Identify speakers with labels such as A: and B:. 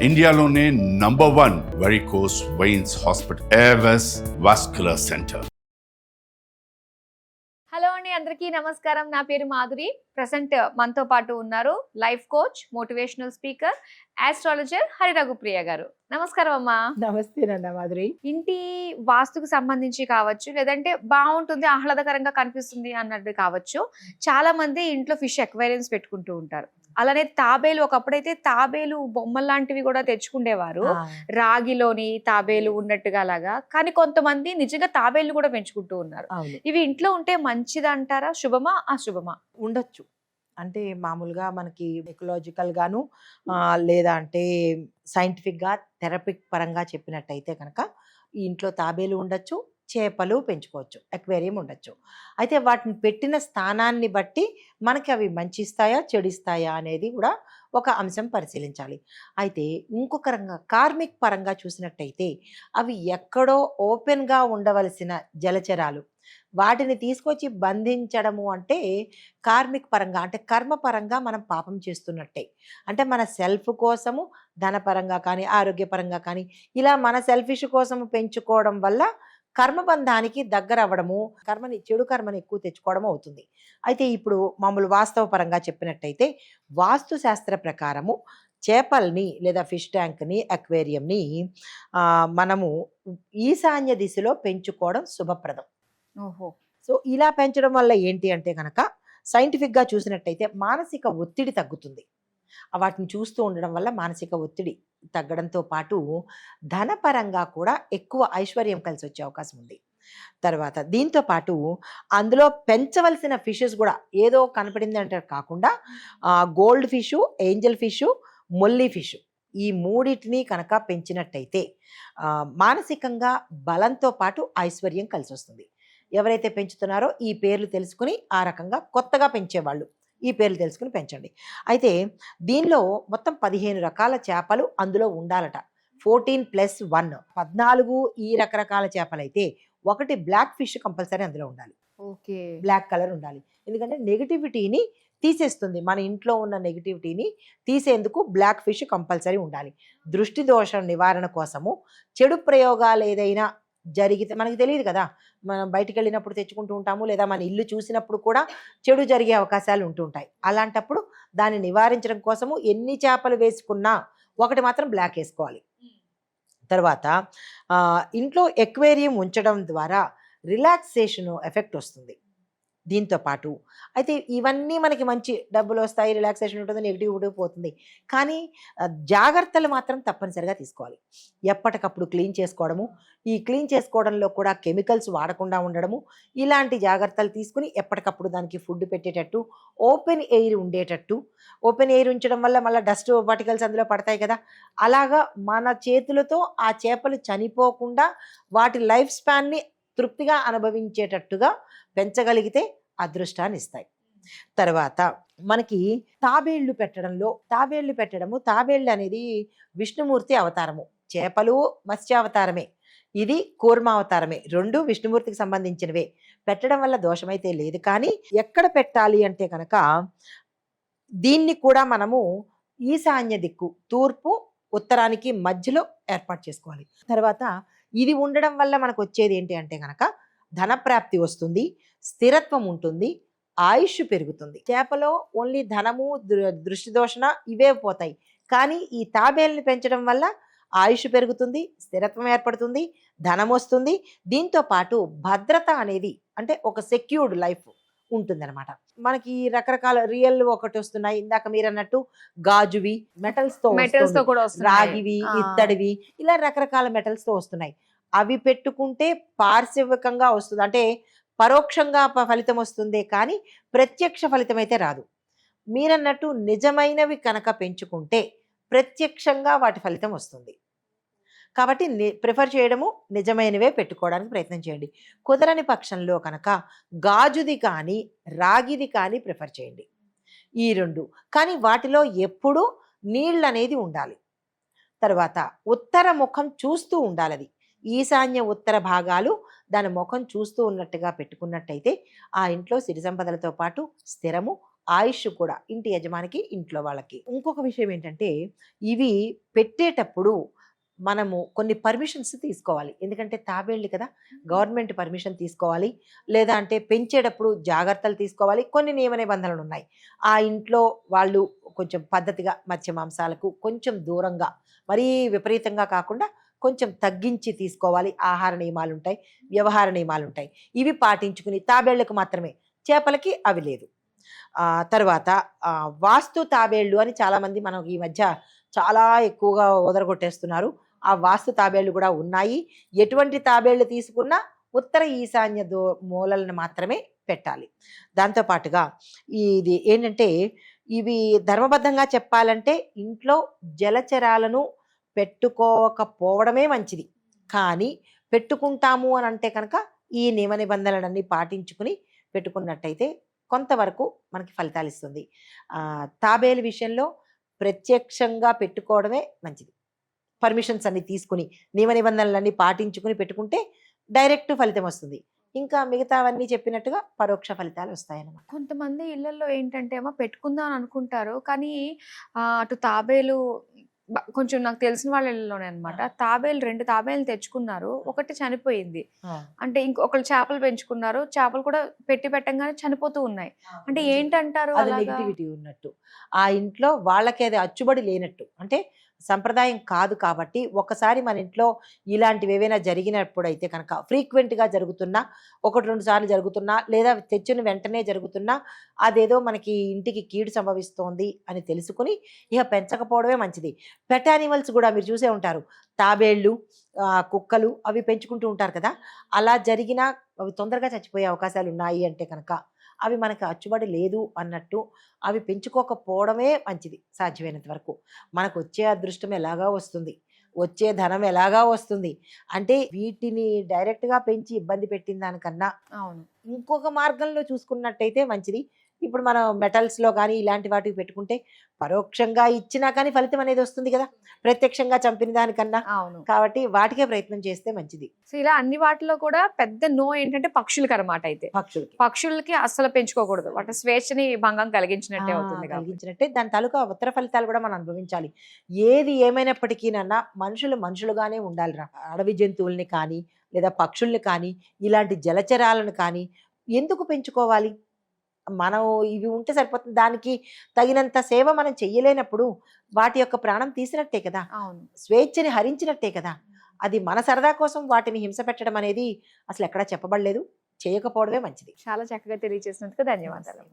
A: ఇండియాలోనే #1 varicose veins hospital Avis vascular centre.
B: Hello అండి, అందరికీ నమస్కారం. నా పేరు మాధురి. ప్రజెంట్ మనతో పాటు ఉన్నారు life coach, motivational speaker, astrologer Hariraghupriya గారు. నమస్కారం అమ్మా.
C: నమస్తే మాధురి.
B: ఇంటి వాస్తుకు సంబంధించి కావచ్చు, లేదంటే బాగుంటుంది, ఆహ్లాదకరంగా కనిపిస్తుంది అన్నట్టు కావచ్చు, చాలా మంది ఇంట్లో ఫిష్ అక్వేరియంస్ పెట్టుకుంటూ ఉంటారు. అలానే తాబేలు, ఒకప్పుడైతే తాబేలు బొమ్మలు లాంటివి కూడా తెచ్చుకుండేవారు, రాగిలోని తాబేలు ఉన్నట్టుగా అలాగా. కానీ కొంతమంది నిజంగా తాబేలు కూడా పెంచుకుంటూ ఉన్నారు. ఇవి ఇంట్లో ఉంటే మంచిది అంటారా? శుభమా అశుభమా?
C: ఉండొచ్చు. అంటే మామూలుగా మనకి ఎకలాజికల్ గాను లేదా అంటే సైంటిఫిక్ గా థెరపిక్ పరంగా చెప్పినట్టయితే కనుక ఈ ఇంట్లో తాబేలు ఉండొచ్చు, చేపలు పెంచుకోవచ్చు, అక్వేరియం ఉండొచ్చు. అయితే వాటిని పెట్టిన స్థానాన్ని బట్టి మనకి అవి మంచిస్తాయా చెడిస్తాయా అనేది కూడా ఒక అంశం పరిశీలించాలి. అయితే ఇంకొక రంగా కార్మిక్ పరంగా చూసినట్టయితే అవి ఎక్కడో ఓపెన్గా ఉండవలసిన జలచరాలు, వాటిని తీసుకొచ్చి బంధించడము అంటే కార్మిక్ పరంగా, అంటే కర్మ పరంగా మనం పాపం చేస్తున్నట్టే. అంటే మన సెల్ఫ్ కోసము, ధనపరంగా కానీ ఆరోగ్యపరంగా కానీ ఇలా మన సెల్ఫిష్ కోసము పెంచుకోవడం వల్ల కర్మబంధానికి దగ్గర అవ్వడము, చెడు కర్మని ఎక్కువ తెచ్చుకోవడం అవుతుంది. అయితే ఇప్పుడు మామూలు వాస్తవ పరంగా చెప్పినట్టయితే వాస్తు శాస్త్ర ప్రకారము చేపల్ని లేదా ఫిష్ ట్యాంక్ని, అక్వేరియంని మనము ఈశాన్య దిశలో పెంచుకోవడం శుభప్రదం.
B: ఓహో.
C: సో ఇలా పెంచడం వల్ల ఏంటి అంటే కనుక సైంటిఫిక్గా చూసినట్టయితే మానసిక ఒత్తిడి తగ్గుతుంది. వాటిని చూస్తూ ఉండడం వల్ల మానసిక ఒత్తిడి తగ్గడంతో పాటు ధనపరంగా కూడా ఎక్కువ ఐశ్వర్యం కలిసి వచ్చే అవకాశం ఉంది. తర్వాత దీంతో పాటు అందులో పెంచవలసిన ఫిషెస్ కూడా ఏదో కనపడింది అంటే కాకుండా gold fish, Angel fish, Molli fish, ఈ మూడింటిని కనుక పెంచినట్టయితే మానసికంగా బలంతో పాటు ఐశ్వర్యం కలిసి వస్తుంది. ఎవరైతే పెంచుతున్నారో ఈ పేర్లు తెలుసుకుని ఆ రకంగా కొత్తగా పెంచేవాళ్ళు ఈ పేర్లు తెలుసుకుని పెంచండి. అయితే దీనిలో మొత్తం 15 రకాల చేపలు అందులో ఉండాలట. 14+1 14 ఈ రకరకాల చేపలైతే ఒకటి బ్లాక్ ఫిష్ కంపల్సరీ అందులో ఉండాలి.
B: ఓకే,
C: బ్లాక్ కలర్ ఉండాలి. ఎందుకంటే నెగిటివిటీని తీసేస్తుంది, మన ఇంట్లో ఉన్న నెగిటివిటీని తీసేందుకు బ్లాక్ ఫిష్ కంపల్సరీ ఉండాలి. దృష్టి దోషం నివారణ కోసము, చెడు ప్రయోగాలు ఏదైనా జరిగితే మనకి తెలియదు కదా, మనం బయటికి వెళ్ళినప్పుడు తెచ్చుకుంటూ ఉంటాము, లేదా మన ఇల్లు చూసినప్పుడు కూడా చెడు జరిగే అవకాశాలు ఉంటుంటాయి. అలాంటప్పుడు దాన్ని నివారించడం కోసము ఎన్ని చేపలు వేసుకున్నా ఒకటి మాత్రం బ్లాక్ వేసుకోవాలి. తర్వాత ఇంట్లో ఎక్వేరియం ఉంచడం ద్వారా రిలాక్సేషన్ ఎఫెక్ట్ వస్తుంది. దీంతో పాటు అయితే ఇవన్నీ మనకి మంచి డబ్బులు వస్తాయి, రిలాక్సేషన్ ఉంటుంది, నెగిటివ్ పోతుంది. కానీ జాగ్రత్తలు మాత్రం తప్పనిసరిగా తీసుకోవాలి. ఎప్పటికప్పుడు క్లీన్ చేసుకోవడము, ఈ క్లీన్ చేసుకోవడంలో కూడా కెమికల్స్ వాడకుండా ఉండడము, ఇలాంటి జాగ్రత్తలు తీసుకుని ఎప్పటికప్పుడు దానికి ఫుడ్ పెట్టేటట్టు, ఓపెన్ ఎయిర్ ఉండేటట్టు. ఓపెన్ ఎయిర్ ఉంచడం వల్ల మళ్ళీ డస్ట్ పార్టికల్స్ అందులో పడతాయి కదా, అలాగా మన చేతులతో ఆ చేపలు చనిపోకుండా వాటి లైఫ్ స్పాన్ని తృప్తిగా అనుభవించేటట్టుగా పెంచగలిగితే అదృష్టాన్ని ఇస్తాయి. తర్వాత మనకి తాబేళ్లు పెట్టడము, తాబేళ్ళు అనేది విష్ణుమూర్తి అవతారము, చేపలు మత్స్యావతారమే, ఇది కూర్మావతారమే, రెండు విష్ణుమూర్తికి సంబంధించినవే. పెట్టడం వల్ల దోషమైతే లేదు. కానీ ఎక్కడ పెట్టాలి అంటే కనుక దీన్ని కూడా మనము ఈశాన్య దిక్కు, తూర్పు ఉత్తరానికి మధ్యలో ఏర్పాటు చేసుకోవాలి. తర్వాత ఇది ఉండడం వల్ల మనకు వచ్చేది ఏంటి అంటే కనుక ధనప్రాప్తి వస్తుంది, స్థిరత్వం ఉంటుంది, ఆయుష్ పెరుగుతుంది. చేపలో ఓన్లీ ధనము, దృష్టి దోషణ ఇవే పోతాయి. కానీ ఈ తాబేల్ని పెంచడం వల్ల ఆయుష్ పెరుగుతుంది, స్థిరత్వం ఏర్పడుతుంది, ధనం వస్తుంది. దీంతో పాటు భద్రత అనేది, అంటే ఒక సెక్యూర్డ్ లైఫ్ ఉంటుందన్నమాట. మనకి రకరకాల రియల్ ఒకటి వస్తున్నాయి, ఇందాక మీరు అన్నట్టు గాజువి, మెటల్స్ తో
B: కూడా
C: రాగివి, ఇత్తడివి, ఇలా రకరకాల మెటల్స్ తో వస్తున్నాయి. అవి పెట్టుకుంటే పార్శ్వికంగా వస్తుంది, అంటే పరోక్షంగా ఫలితం వస్తుందే కానీ ప్రత్యక్ష ఫలితం అయితే రాదు. మీరన్నట్టు నిజమైనవి కనుక పెంచుకుంటే ప్రత్యక్షంగా వాటి ఫలితం వస్తుంది. కాబట్టి ప్రిఫర్ చేయడము నిజమైనవే పెట్టుకోవడానికి ప్రయత్నం చేయండి. కుదరని పక్షంలో కనుక గాజుది కానీ రాగిది కానీ ప్రిఫర్ చేయండి, ఈ రెండు. కానీ వాటిలో ఎప్పుడూ నీళ్ళు అనేది ఉండాలి. తర్వాత ఉత్తర ముఖం చూస్తూ ఉండాలి. అది ఈశాన్య ఉత్తర భాగాలు దాని ముఖం చూస్తూ ఉన్నట్టుగా పెట్టుకున్నట్టయితే ఆ ఇంట్లో సిరి సంపదలతో పాటు స్థిరము, ఆయుష్ కూడా ఇంటి యజమానికి, ఇంట్లో వాళ్ళకి. ఇంకొక విషయం ఏంటంటే ఇవి పెట్టేటప్పుడు మనము కొన్ని పర్మిషన్స్ తీసుకోవాలి. ఎందుకంటే తాబేళ్ళు కదా, గవర్నమెంట్ పర్మిషన్ తీసుకోవాలి. లేదా అంటే పెంచేటప్పుడు జాగ్రత్తలు తీసుకోవాలి. కొన్ని నియమ నిబంధనలు ఉన్నాయి. ఆ ఇంట్లో వాళ్ళు కొంచెం పద్ధతిగా మత్స్య మాంసాలకు కొంచెం దూరంగా, మరీ విపరీతంగా కాకుండా కొంచెం తగ్గించి తీసుకోవాలి. ఆహార నియమాలు ఉంటాయి, వ్యవహార నియమాలు ఉంటాయి. ఇవి పాటించుకుని తాబేళ్లకు మాత్రమే, చేపలకి అవి లేదు. తర్వాత వాస్తు తాబేళ్ళు అని చాలామంది మనం ఈ మధ్య చాలా ఎక్కువగా వదరగొట్టేస్తున్నారు. ఆ వాస్తు తాబేళ్ళు కూడా ఉన్నాయి. ఎటువంటి తాబేళ్ళు తీసుకున్నా ఉత్తర ఈశాన్య మూలలను మాత్రమే పెట్టాలి. దాంతోపాటుగా ఇది ఏంటంటే ఇవి ధర్మబద్ధంగా చెప్పాలంటే ఇంట్లో జలచరాలను పెట్టుకోకపోవడమే మంచిది. కానీ పెట్టుకుంటాము అని అంటే కనుక ఈ నియమ నిబంధనలన్నీ పాటించుకుని పెట్టుకున్నట్టయితే కొంతవరకు మనకి ఫలితాలు ఇస్తుంది. తాబేలు విషయంలో ప్రత్యక్షంగా పెట్టుకోవడమే మంచిది. పర్మిషన్స్ అన్ని తీసుకుని నియమ నిబంధనలన్నీ పాటించుకుని పెట్టుకుంటే డైరెక్ట్ ఫలితం వస్తుంది. ఇంకా మిగతావన్నీ చెప్పినట్టుగా పరోక్ష ఫలితాలు వస్తాయన్నమాట.
B: కొంతమంది ఇళ్లలో ఏంటంటే ఏమో పెట్టుకుందాం అని అనుకుంటారు, కానీ అటు తాబేలు కొంచెం నాకు తెలిసిన వాళ్ళ ఇళ్ళలోనే అనమాట. తాబేలు 2 తాబేలు తెచ్చుకున్నారు, ఒకటి చనిపోయింది. అంటే ఇంకొకళ్ళు చేపలు పెంచుకున్నారు, చేపలు కూడా పెట్టంగానే చనిపోతూ ఉన్నాయి. అంటే ఏంటంటారు?
C: అది నెగిటివిటీ ఉన్నట్టు, ఆ ఇంట్లో వాళ్ళకి అది అచ్చుబడి లేనట్టు, అంటే సంప్రదాయం కాదు. కాబట్టి ఒకసారి మన ఇంట్లో ఇలాంటివి ఏవైనా జరిగినప్పుడు అయితే కనుక ఫ్రీక్వెంట్గా జరుగుతున్నా, 1-2 సార్లు జరుగుతున్నా, లేదా తెచ్చిన వెంటనే జరుగుతున్నా అదేదో మనకి ఇంటికి కీడు సంభవిస్తోంది అని తెలుసుకుని ఇక పెంచకపోవడమే మంచిది. పెట్ యానిమల్స్ కూడా మీరు చూసే ఉంటారు, తాబేళ్ళు, కుక్కలు అవి పెంచుకుంటూ ఉంటారు కదా. అలా జరిగినా అవి తొందరగా చచ్చిపోయే అవకాశాలు ఉన్నాయి అంటే కనుక అవి మనకు అచ్చుబడి లేదు అన్నట్టు అవి పెంచుకోకపోవడమే మంచిది. సాధ్యమైనంత వరకు మనకు వచ్చే అదృష్టం ఎలాగా వస్తుంది, వచ్చే ధనం ఎలాగా వస్తుంది అంటే వీటిని డైరెక్ట్గా పెంచి ఇబ్బంది పెట్టిన దానికన్నా
B: అవును,
C: ఇంకొక మార్గంలో చూసుకున్నట్టయితే మంచిది. ఇప్పుడు మనం మెటల్స్లో కానీ ఇలాంటి వాటికి పెట్టుకుంటే పరోక్షంగా ఇచ్చినా కానీ ఫలితం అనేది వస్తుంది కదా, ప్రత్యక్షంగా చంపిన దానికన్నా.
B: అవును.
C: కాబట్టి వాటికే ప్రయత్నం చేస్తే మంచిది.
B: సో ఇలా అన్ని వాటిలో కూడా పెద్ద నో ఏంటంటే పక్షులకి అనమాట. అయితే పక్షులకి అస్సలు పెంచుకోకూడదు, వాటి స్వేచ్ఛని భంగం కలిగించినట్టే అవుతుంది.
C: కలిగించినట్టే దాని తాలూకా ఉత్తర ఫలితాలు కూడా మనం అనుభవించాలి. ఏది ఏమైనప్పటికీనన్నా మనుషులుగానే ఉండాలిరా. అడవి జంతువుల్ని కానీ లేదా పక్షుల్ని కానీ ఇలాంటి జలచరాలను కానీ ఎందుకు పెంచుకోవాలి? మనం ఇవి ఉంటే సరిపోతుంది. దానికి తగినంత సేవ మనం చెయ్యలేనప్పుడు వాటి యొక్క ప్రాణం తీసినట్టే కదా, స్వేచ్ఛని హరించినట్టే కదా. అది మన సరదా కోసం వాటిని హింస పెట్టడం అనేది అసలు ఎక్కడా చెప్పబడలేదు. చేయకపోవడమే మంచిది.
B: చాలా చక్కగా తెలియజేసినందుకు ధన్యవాదాలు.